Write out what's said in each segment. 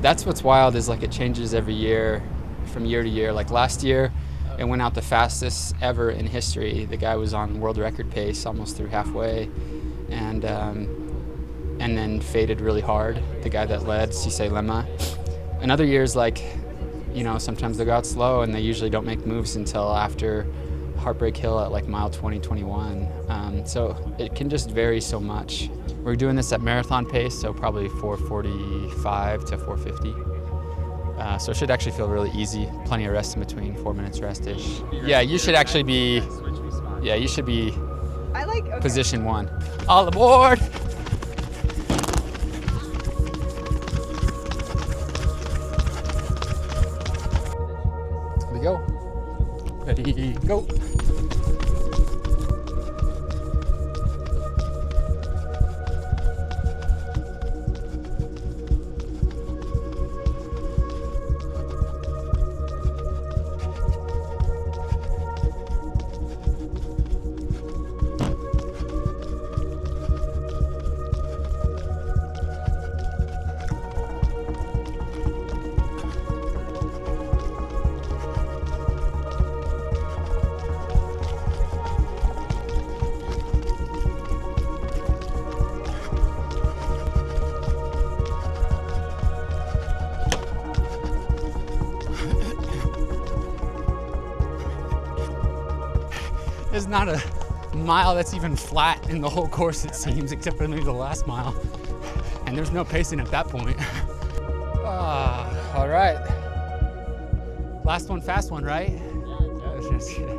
That's what's wild is like it changes every year from year to year. Like last year, it went out the fastest ever in history. The guy was on world record pace almost through halfway, and then faded really hard. The guy that led, Cisse Lema. And other years, like, you know, sometimes they go out slow and they usually don't make moves until after Heartbreak Hill at like mile 20, 21. So it can just vary so much. We're doing this at marathon pace, so probably 4:45 to 4:50. So it should actually feel really easy. Plenty of rest in between, 4 minutes rest-ish. Yeah, you should actually be, Okay. Position 1. All aboard! Here we go. Ready, go. There's not a mile that's even flat in the whole course, it seems, except for maybe the last mile. And there's no pacing at that point. All right. Last one, fast one, right? Yeah, exactly.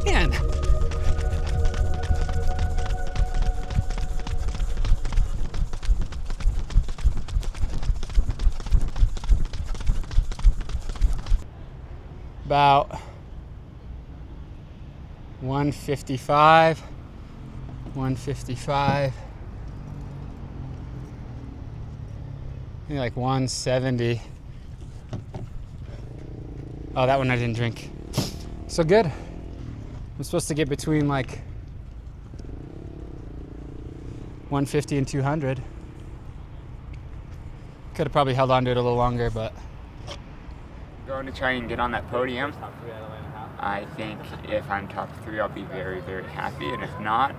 Man. About 155, 155, maybe like 170. Oh, that one I didn't drink. So good. I'm supposed to get between like 150 and 200. Could have probably held on to it a little longer, but. Going to try and get on that podium. I think if I'm top 3, I'll be very, very happy, and if not,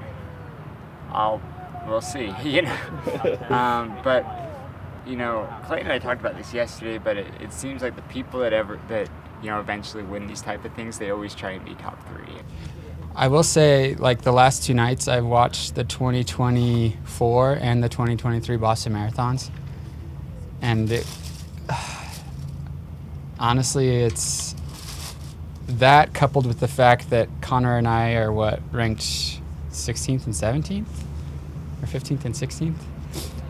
we'll see. You know, but you know, Clayton and I talked about this yesterday. But it seems like the people that eventually win these type of things, they always try and be top 3. I will say, like the last 2 nights, I've watched the 2024 and the 2023 Boston Marathons, and honestly, it's that coupled with the fact that Connor and I are ranked 16th and 17th, or 15th and 16th.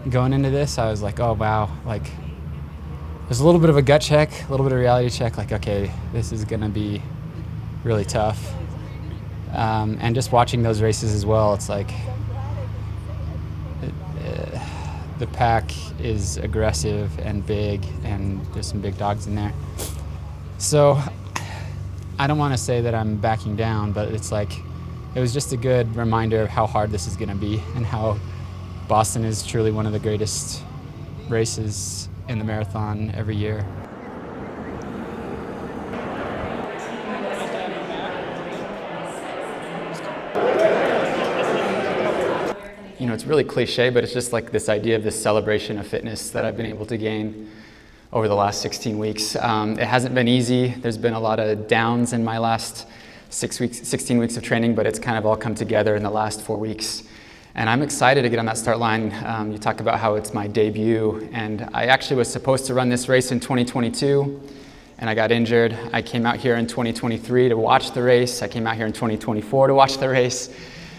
Going into this, I was like, oh wow, like there's a little bit of a gut check, a little bit of reality check, like okay, this is gonna be really tough. And just watching those races as well, it's like the pack is aggressive and big, and there's some big dogs in there. So I don't want to say that I'm backing down, but it's like it was just a good reminder of how hard this is going to be and how Boston is truly one of the greatest races in the marathon every year. You know, it's really cliche, but it's just like this idea of this celebration of fitness that I've been able to gain over the last 16 weeks. It hasn't been easy. There's been a lot of downs in my last 16 weeks of training, but it's kind of all come together in the last 4 weeks. And I'm excited to get on that start line. You talk about how it's my debut, and I actually was supposed to run this race in 2022, and I got injured. I came out here in 2023 to watch the race. I came out here in 2024 to watch the race.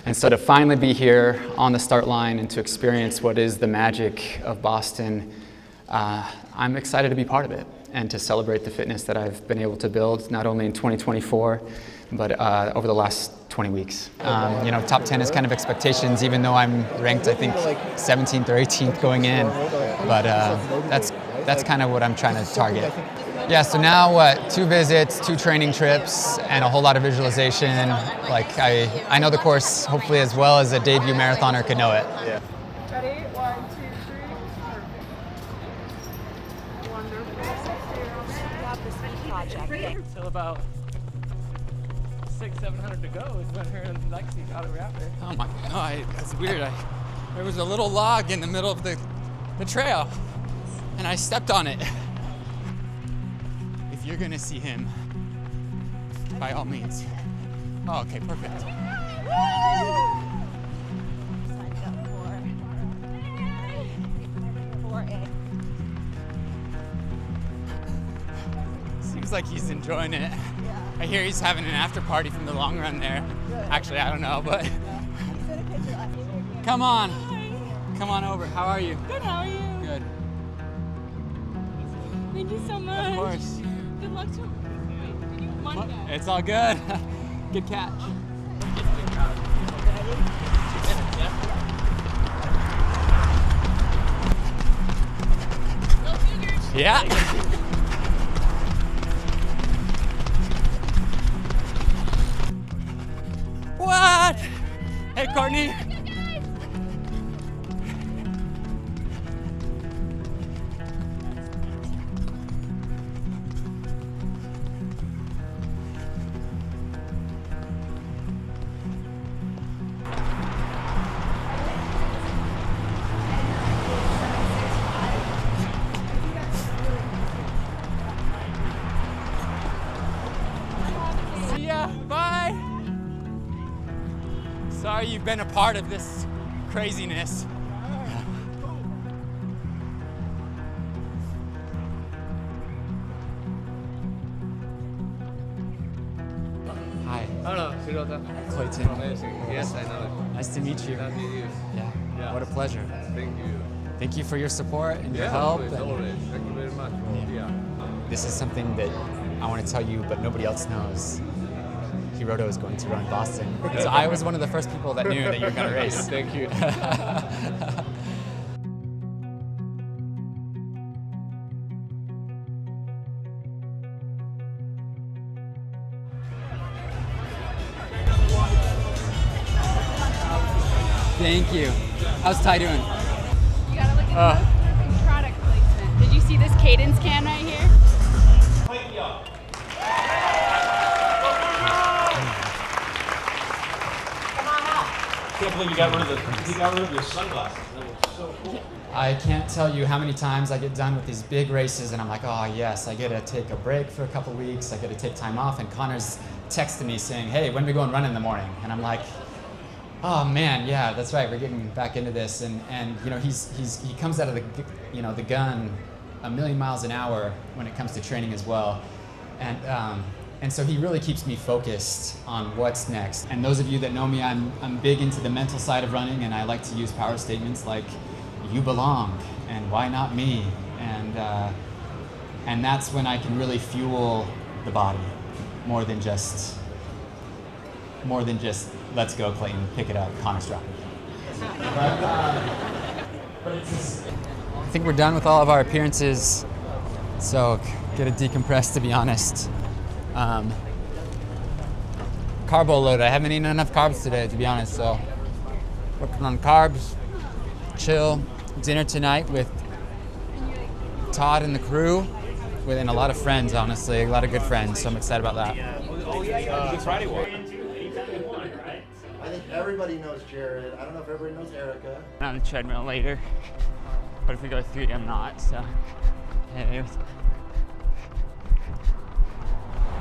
And so to finally be here on the start line and to experience what is the magic of Boston, I'm excited to be part of it and to celebrate the fitness that I've been able to build, not only in 2024, but over the last 20 weeks. You know, top 10 is kind of expectations, even though I'm ranked, I think, 17th or 18th going in. But that's kind of what I'm trying to target. Yeah, so now 2 visits, 2 training trips, and a whole lot of visualization. Like I know the course hopefully as well as a debut marathoner could know it. Yeah. Ready? 1, 2, 3. Perfect. Wonderful. Still about 600-700 to go is when her and Lexi got her out there. Oh my God, that's weird. There was a little log in the middle of the trail, and I stepped on it. If you're gonna see him, by all means. Oh, okay, perfect. Seems like he's enjoying it. I hear he's having an after party from the long run there. Actually, I don't know, but come on. Come on over. How are you? Good, how are you? Good. Thank you so much. Of course. Good luck to Monday. It's all good. Good catch. Yeah. What? Hey, Courtney. See ya. Bye. Sorry you've been a part of this craziness. Hi. Hello, Hirota. Clayton. Amazing. Yes, I know. Nice to meet you. Nice to meet you. Yeah. Yeah. What a pleasure. Thank you. Thank you for your support and your Yeah, help. always, and always. Thank you very much. Yeah. This is something that I want to tell you, but nobody else knows. Hirota is going to run Boston. So I was one of the first people that knew that you were going to race. Thank you. Thank you. How's Ty doing? You gotta look at the product placement. Did you see this cadence can right here? I can't believe you got rid of your sunglasses. That was so cool. I can't tell you how many times I get done with these big races and I'm like, oh yes, I get to take a break for a couple weeks, I get to take time off, and Connor's texting me saying, hey, when do we go and run in the morning? And I'm like, oh man, yeah, that's right, we're getting back into this. And you know, he comes out of the gun a million miles an hour when it comes to training as well. And so he really keeps me focused on what's next. And those of you that know me, I'm big into the mental side of running, and I like to use power statements like, you belong, and why not me? And that's when I can really fuel the body more than just let's go, Clayton, pick it up, Connor's dropping. But I think we're done with all of our appearances, so get a decompress, to be honest. Carbo load. I haven't eaten enough carbs today, to be honest, so working on carbs, chill. Dinner tonight with Todd and the crew, and a lot of friends, honestly, a lot of good friends, so I'm excited about that. Good Friday walk. I think everybody knows Jared. I don't know if everybody knows Erica. On the treadmill later, but if we go 3, I'm not, so anyways.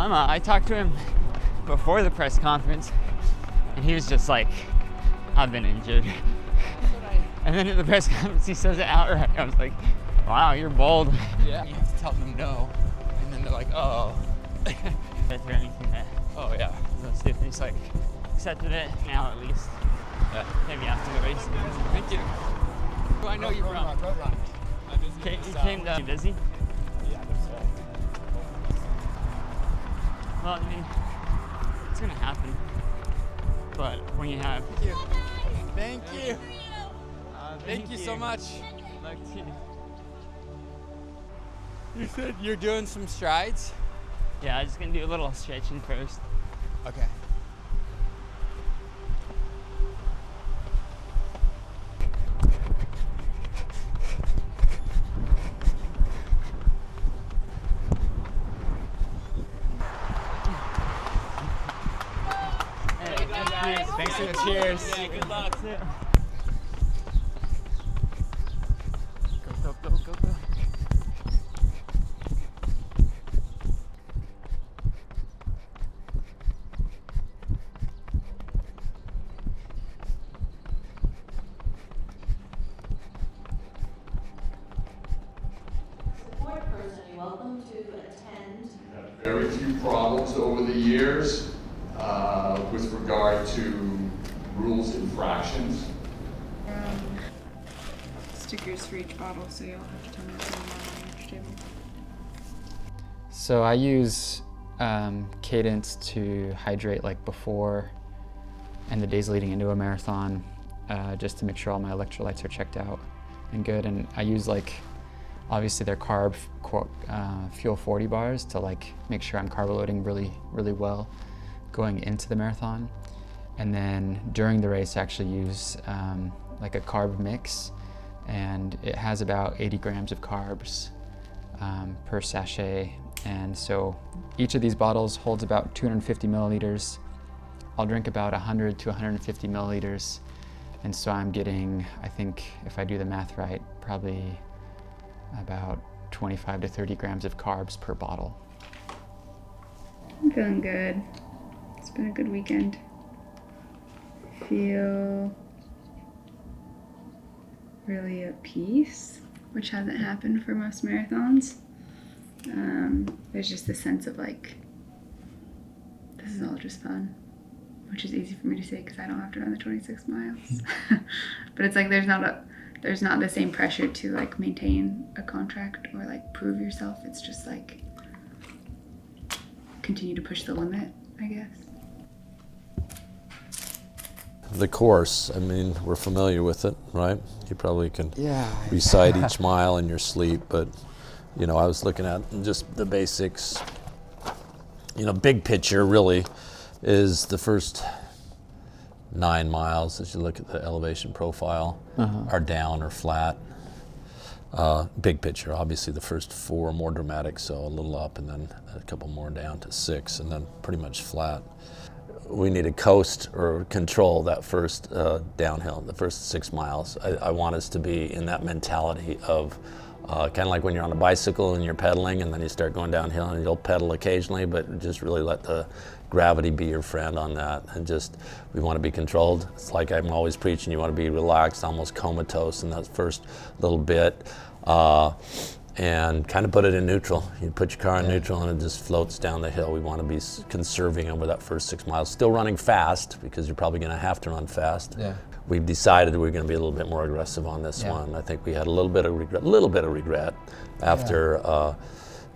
I talked to him before the press conference, and he was just like, I've been injured. And then at the press conference, he says it outright. I was like, wow, you're bold. Yeah, you have to tell them no, and then of like, oh. Is there anything that Oh yeah. those two things like accepted it now at least? Yeah. Maybe after the race. Thank you. Who I know you from? You came down busy? Yeah, that's Well, I mean, it's gonna happen. But when you have. Thank you. Thank you. Thank you so much. Luck to you. You said you're doing some strides? Yeah, I'm just gonna do a little stretching first. Okay. Hey, Thanks for the cheers. Yeah, good luck. Go. Support person, you're welcome to attend. Very few problems over the years with regard to rules infractions. Stickers for each bottle, so you'll have to tell me what's on each table. So I use Cadence to hydrate like before and the days leading into a marathon, just to make sure all my electrolytes are checked out and good. And I use like, obviously their Fuel 40 bars to like make sure I'm carbo-loading really well going into the marathon. And then during the race I actually use like a carb mix, and it has about 80 grams of carbs per sachet. And so each of these bottles holds about 250 milliliters. I'll drink about 100 to 150 milliliters. And so I'm getting, I think if I do the math right, probably about 25 to 30 grams of carbs per bottle. I'm feeling good. It's been a good weekend. Feel really at peace, which hasn't happened for most marathons. There's just this sense of like, this is all just fun, which is easy for me to say because I don't have to run the 26 miles. But it's like there's not the same pressure to like maintain a contract or like prove yourself. It's just like continue to push the limit, I guess. The course, I mean, we're familiar with it, right? You probably can Yeah. recite each mile in your sleep, but you know, I was looking at just the basics. You know, big picture really is the first 9 miles, as you look at the elevation profile, are down or flat. Big picture, obviously the first 4 are more dramatic, so a little up and then a couple more down to 6 and then pretty much flat. We need to coast or control that first downhill, the first 6 miles. I want us to be in that mentality of kind of like when you're on a bicycle and you're pedaling and then you start going downhill and you'll pedal occasionally, but just really let the gravity be your friend on that. And just, we want to be controlled. It's like I'm always preaching, you want to be relaxed, almost comatose in that first little bit. And kind of put it in neutral. You put your car in neutral and it just floats down the hill. We want to be conserving over that first 6 miles. Still running fast, because you're probably going to have to run fast. Yeah. We've decided we're going to be a little bit more aggressive on this one. I think we had a little bit of regret after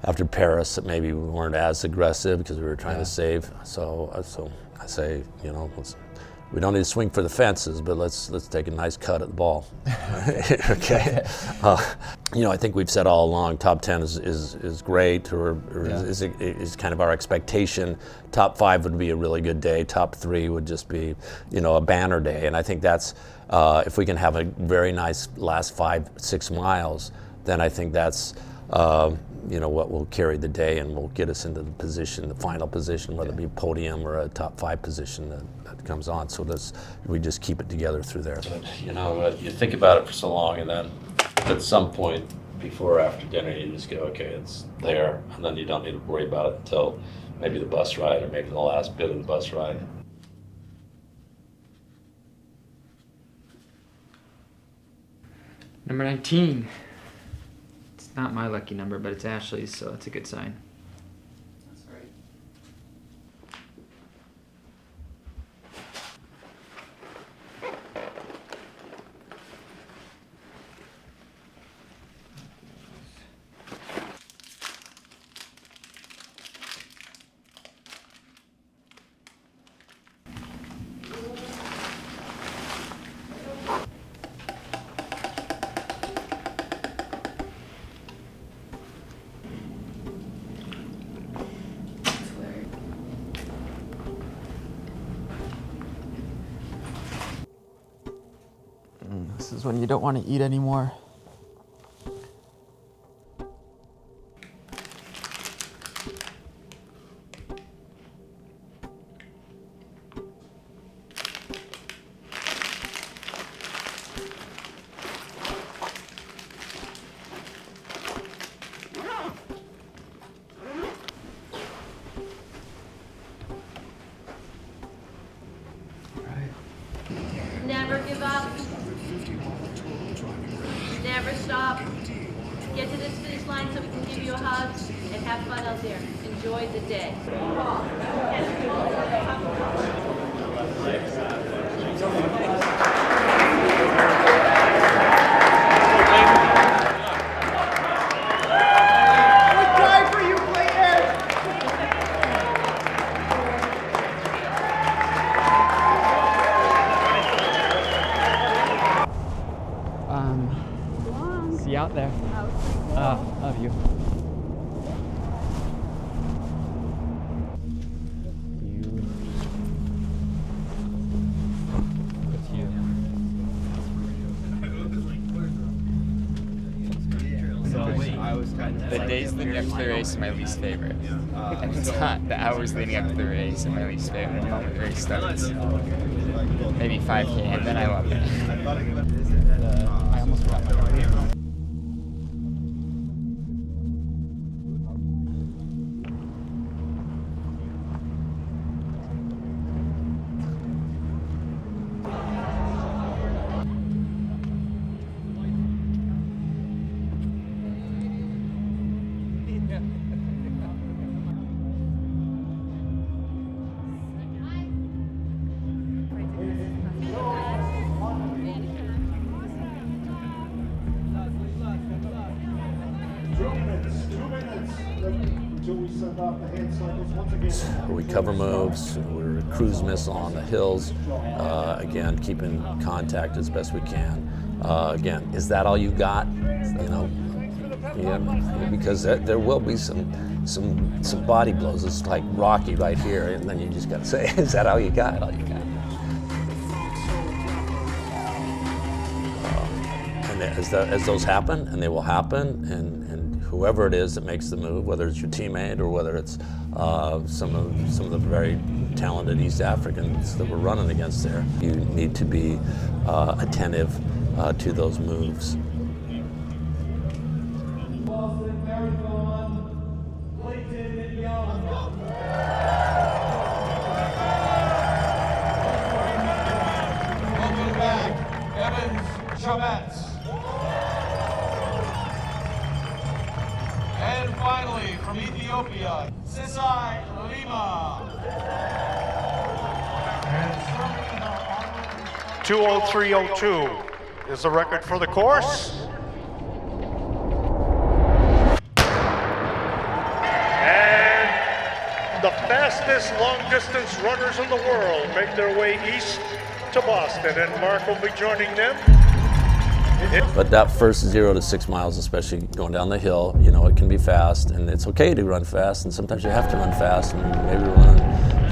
after Paris, that maybe we weren't as aggressive because we were trying to save. So I say, you know, we don't need to swing for the fences, but let's take a nice cut at the ball. Okay. You know, I think we've said all along, top 10 is great, or is kind of our expectation. Top 5 would be a really good day. Top 3 would just be, you know, a banner day. And I think that's, if we can have a very nice last 5-6 miles, then I think that's, you know, what will carry the day and will get us into the position, the final position, whether it be podium or a top 5 position that comes on. So we just keep it together through there. But, you know, you think about it for so long, and then at some point before or after dinner, you just go, okay, it's there, and then you don't need to worry about it until maybe the bus ride or maybe the last bit of the bus ride. Number 19. It's not my lucky number, but it's Ashley's, so it's a good sign. This is when you don't want to eat anymore. Never give up. Never stop. Get to this finish line so we can give you a hug and have fun out there. Enjoy the day. See you out there. Love you. The days leading up to the race are my least favorite. And the hours leading up to the race are my least favorite. The moment the race starts. Maybe 5K, and then I love it. I almost forgot my name. We cover moves, we're cruise missile on the hills, again, keeping contact as best we can. Again, is that all you got? You know, yeah, because there will be some body blows. It's like Rocky right here, and then you just got to say, is that all you got? All you got. And as those happen, and they will happen, and whoever it is that makes the move, whether it's your teammate or whether it's some of the very talented East Africans that we're running against there, you need to be attentive to those moves. Welcome back, Evans, and finally, from Ethiopia, Sisai Lima. 2:03:02 is the record for the course. And the fastest long-distance runners in the world make their way east to Boston, and Mark will be joining them. But that first 0 to 6 miles, especially going down the hill, you know, it can be fast, and it's okay to run fast, and sometimes you have to run fast, and maybe run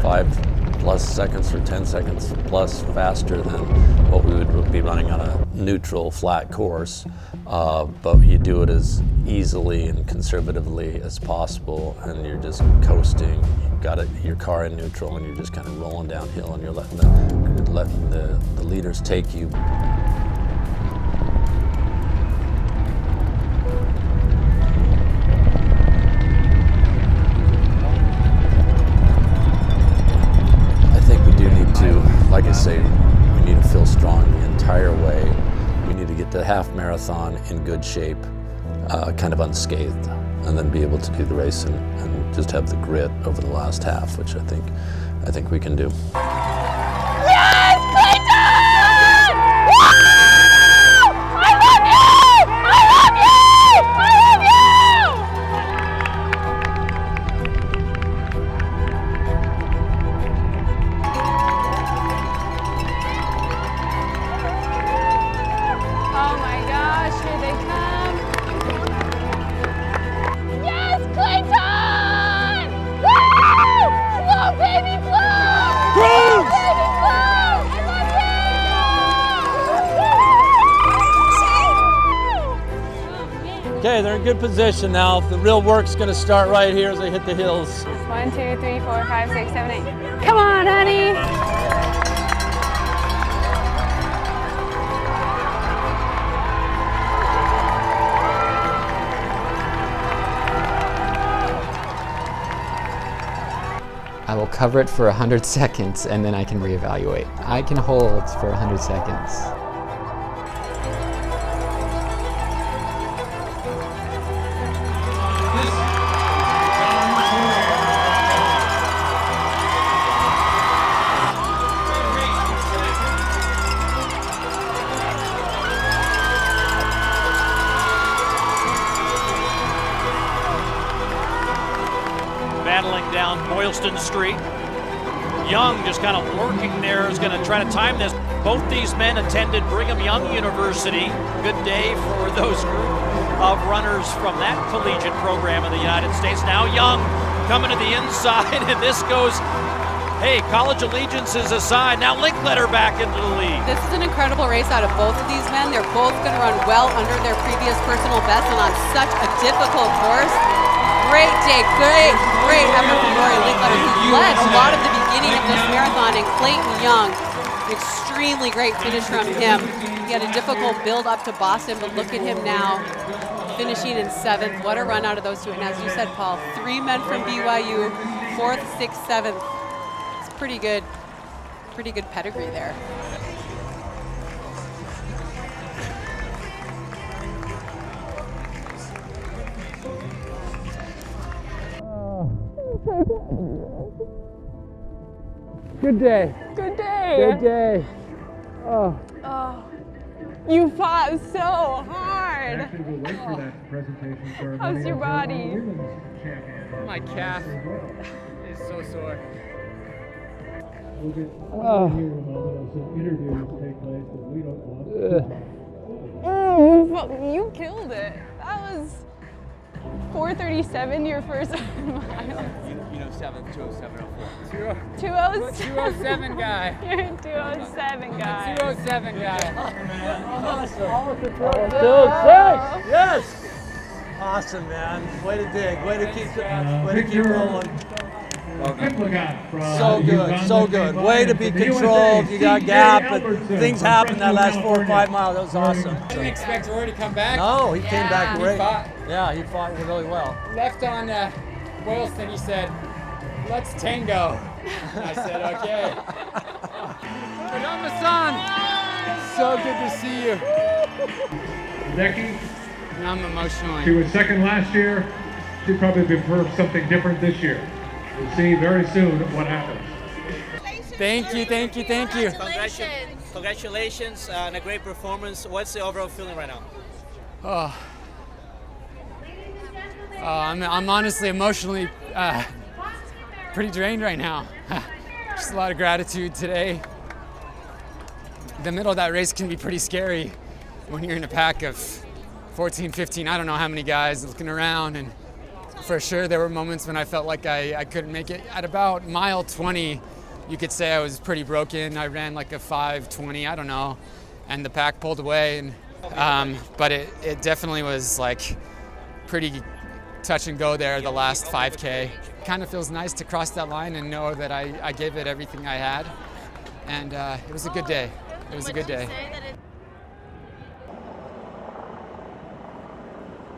5+ seconds or 10 seconds plus faster than what we would be running on a neutral, flat course. But you do it as easily and conservatively as possible, and you're just coasting. You've got your car in neutral, and you're just kind of rolling downhill, and you're letting the leaders take you. Like I say, we need to feel strong the entire way. We need to get the half marathon in good shape, kind of unscathed, and then be able to do the race and just have the grit over the last half, which I think we can do. Yes, Clayton! Woo! I love you! I love you! I love you! Oh my gosh, here they come. Yes, Clayton! Woo! Flow, baby, flow! good position now. The real work's gonna start right here as I hit the hills. 1, 2, 3, 4, 5, 6, 7, 8. Come on, honey. I will cover it for 100 seconds and then I can reevaluate. I can hold for 100 seconds. Battling down Boylston Street. Young just kind of lurking there, is going to try to time this. Both these men attended Brigham Young University. Good day for those group of runners from that collegiate program in the United States. Now Young coming to the inside, and this goes, hey, college allegiances aside, now Linkletter back into the lead. This is an incredible race out of both of these men. They're both going to run well under their previous personal best and on such a difficult course. Great day, great effort from Rory Linkletter, who led a lot of the beginning of this marathon, and Clayton Young, extremely great finish from him. He had a difficult build up to Boston, but look at him now, finishing in 7th. What a run out of those two. And as you said, Paul, 3 men from BYU, 4th, 6th, 7th. It's pretty good pedigree there. Good day. Good day. Good day. Oh. Oh. You fought so hard. How's your body? My calf is so sore. We'll get here in a moment as an interview will take place that we don't want. You killed it. That was 4:37 your first mile. You know 207. 207 guy. You're a 207 guy. 207 guy. Yes! Awesome, man. Way to dig. Way to keep rolling. So good. Way to be controlled. You got gap, but things happened that last 4 or 5 miles. That was awesome. I didn't expect Rory to come back. No, he came back great. He fought really well. Left on Boylston, he said, "Let's tango." I said, "Okay." Madame-san, so good to see you. Becky, I'm emotional. she was second last year. She'd probably prefer something different this year. We'll see very soon what happens. Thank you. Congratulations on a great performance. What's the overall feeling right now? I'm honestly emotionally pretty drained right now. Just a lot of gratitude today. The middle of that race can be pretty scary when you're in a pack of 14, 15, I don't know how many guys looking around, and for sure there were moments when I felt like I couldn't make it. At about mile 20, you could say I was pretty broken. I ran like a 5:20, I don't know, and the pack pulled away. And but it definitely was like pretty touch and go there the last 5K. Kind of feels nice to cross that line and know that I gave it everything I had, and it was a good day. It was a good day.